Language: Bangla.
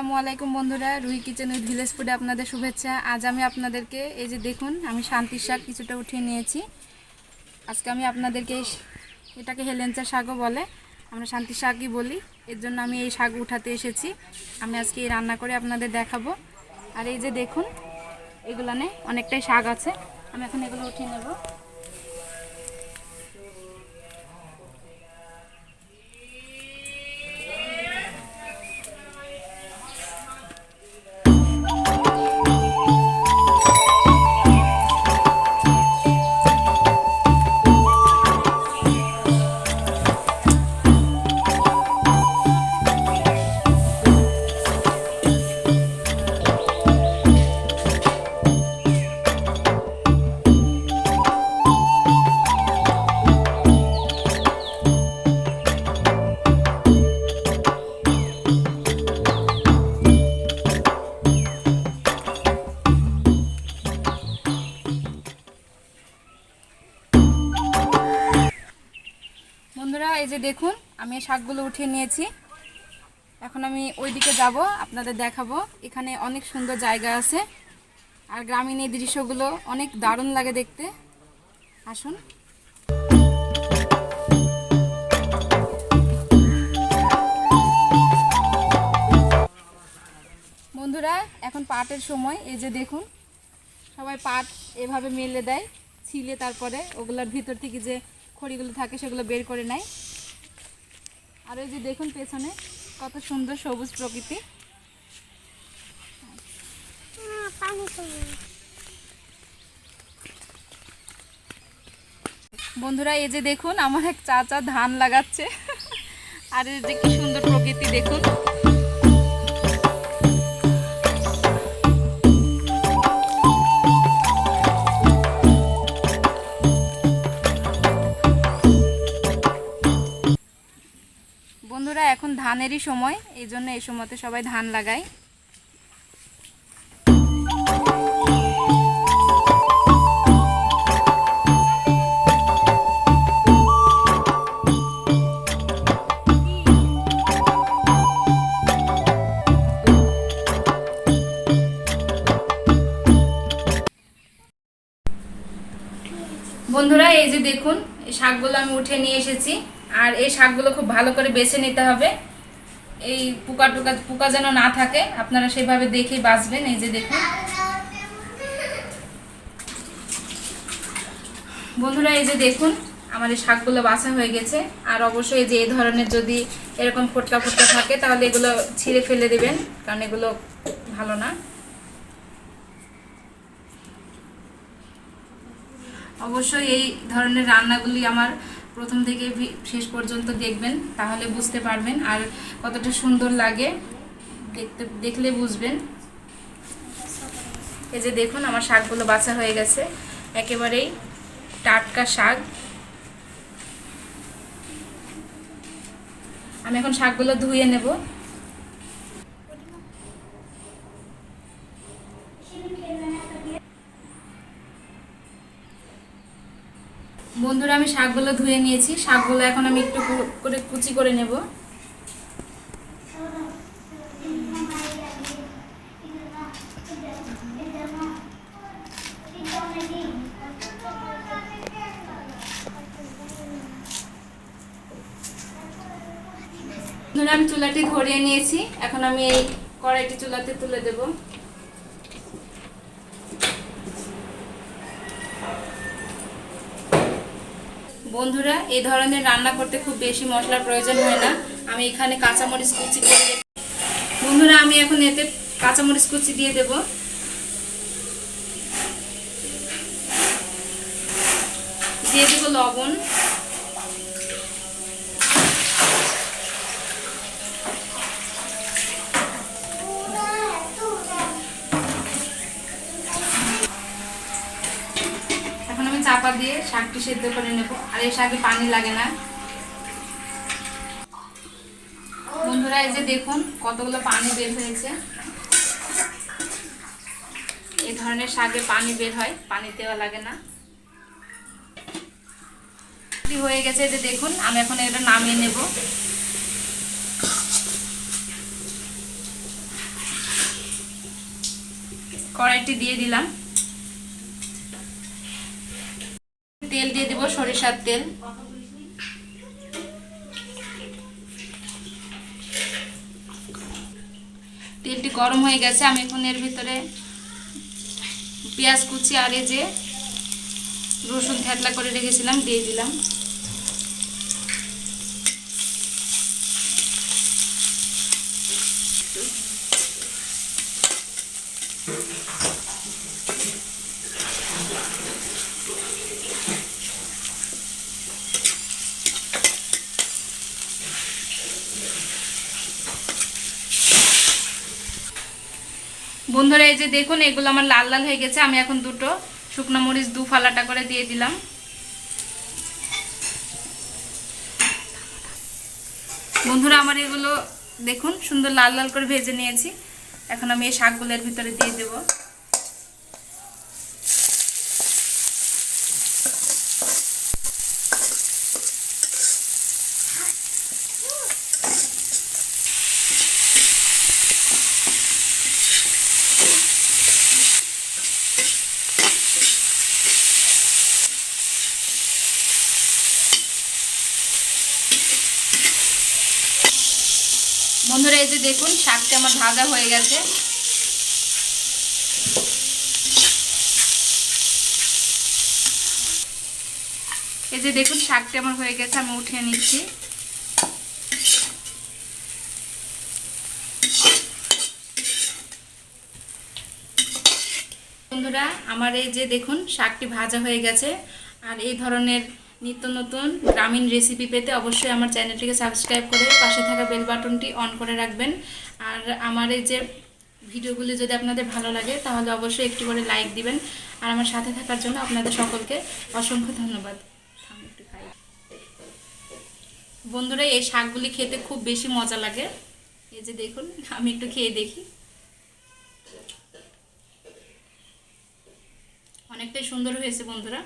আসসালামু আলাইকুম বন্ধুরা, রুহি কিচেন উইথ ভিলেজ ফুডে আপনাদের শুভেচ্ছা। আজ আমি আপনাদেরকে এই যে দেখুন, আমি শান্তির শাক কিছুটা উঠিয়ে নিয়েছি। আজকে আমি আপনাদেরকে এটাকে হেলেঞ্চা শাকও বলে, আমরা শান্তির শাকই বলি। এর জন্য আমি এই শাক উঠাতে এসেছি। আমি আজকে এই রান্না করে আপনাদের দেখাবো। আর এই যে দেখুন, এগুলানে অনেকটাই শাক আছে। আমি এখন এগুলো উঠিয়ে নেব। বন্ধুরা এই যে দেখুন, আমি শাকগুলো উঠিয়ে নিয়েছি। এখন আমি ওইদিকে যাব, আপনাদের দেখাবো। এখানে অনেক সুন্দর জায়গা আছে, আর গ্রামীণ এই দৃশ্যগুলো অনেক দারুণ লাগে দেখতে। আসুন। বন্ধুরা এখন পাটের সময়। এই যে দেখুন, সবাই পাট এভাবে মেলে দেয়, ছিলে তারপরে ওগুলোর ভিতর থেকে যে খড়িগুলো থাকে সেগুলো বের করে নেয়। আর এই যে দেখুন পেছনে কত সুন্দর সবুজ প্রকৃতি। বন্ধুরা এই যে দেখুন, আমার এক চাচা ধান লাগাচ্ছে। আর এই যে কি সুন্দর প্রকৃতি দেখুন। বন্ধুরা এখন ধানেরই সময়, এই জন্য এই সময়তে সবাই ধান লাগায়। বন্ধুরা এই যে দেখুন, এই শাকগুলো আমি উঠে নিয়ে এসেছি। আর এই শাকগুলো খুব ভালো করে বেছে নিতে হবে, এই পোকা যেন না থাকে। আপনারা সেভাবে দেখেই বাছবেন। এই যে দেখুন বন্ধুরা, এই যে দেখুন আমার এই শাকগুলো বাছা হয়ে গেছে। আর অবশ্যই যে এই ধরনের যদি এরকম ফোটকা ফোটকা থাকে তাহলে এগুলো ছিঁড়ে ফেলে দেবেন, কারণ এগুলো ভালো না। অবশ্যই এই ধরনের রান্নাগুলি আমার প্রথম থেকে শেষ পর্যন্ত দেখবেন, তাহলে বুঝতে পারবেন আর কতটা সুন্দর লাগে দেখলে বুঝবেন। এই যে দেখুন আমার শাকগুলো বাছা হয়ে গেছে, একেবারেই টাটকা শাক। আমি এখন শাকগুলো ধুয়ে নেব। বন্ধুরা আমি শাকগুলো ধুয়ে নিয়েছি। শাকগুলো এখন আমি একটু করে কুচি করে নেব। বন্ধুরা আমি চুলাটি ধরিয়ে নিয়েছি, এখন আমি এই কড়াইটি চুলাতে তুলে দেব। বন্ধুরা এই ধরনের রান্না করতে খুব বেশি মশলার প্রয়োজন হয় না। আমি এখানে কাঁচামরিচ কুচি করে দেব। বন্ধুরা আমি এখন এতে কাঁচামরিচ কুচি দিয়ে দেব। দিয়ে দেব লবণ। এখন আমি চাপা দিয়ে শাকটি সেদ্ধ করে নেব। আর এই শাকে পানি লাগে না। বন্ধুরা এই যে দেখুন কতগুলো পানি বের হয়েছে। এই ধরনের শাকে পানি বের হয়, পানি দেওয়া লাগে না। হয়ে গেছে, এই যে দেখুন আমি এখন এটা নামিয়ে নেব। কড়াইটি দিয়ে দিলাম। তেল দিয়ে দিব, সরিষার তেল। তেলটি গরম হয়ে গেছে, আমি এখন এর ভিতরে পেঁয়াজ কুচি আর এই যে রসুন থেতলা করে রেখেছিলাম দিয়ে দিলাম। বন্ধুরা এই যে দেখুন, এগুলো আমার লাল লাল হয়ে গেছে। আমি এখন দুটো শুকনো মরিচ দু ফালাটা করে দিয়ে দিলাম। বন্ধুরা আমার এগুলো দেখুন সুন্দর লাল লাল করে ভেজে নিয়েছি। এখন আমি এই শাকগুলোর ভিতরে দিয়ে দেব। বন্ধুরা এই যে দেখুন শাকটা আমার ভাজা হয়ে গেছে। এই যে দেখুন শাকটা আমার হয়ে গেছে, আমি উঠিয়ে নিচ্ছি। বন্ধুরা আমার এই যে দেখুন শাকটি ভাজা হয়ে গেছে। আর এই ধরনের নিত্য নতুন গ্রামীণ রেসিপি পেতে অবশ্যই আমার চ্যানেলটিকে সাবস্ক্রাইব করে পাশে থাকা বেল বাটনটি অন করে রাখবেন। আর আমার এই যে ভিডিওগুলি যদি আপনাদের ভালো লাগে তাহলে অবশ্যই একটু করে লাইক দিবেন। আর আমার সাথে থাকার জন্য আপনাদের সকলকে অসংখ্য ধন্যবাদ। বন্ধুরা এই শাকগুলি খেতে খুব বেশি মজা লাগে। এই যে দেখুন আমি একটু খেয়ে দেখি। অনেকটাই সুন্দর হয়েছে বন্ধুরা।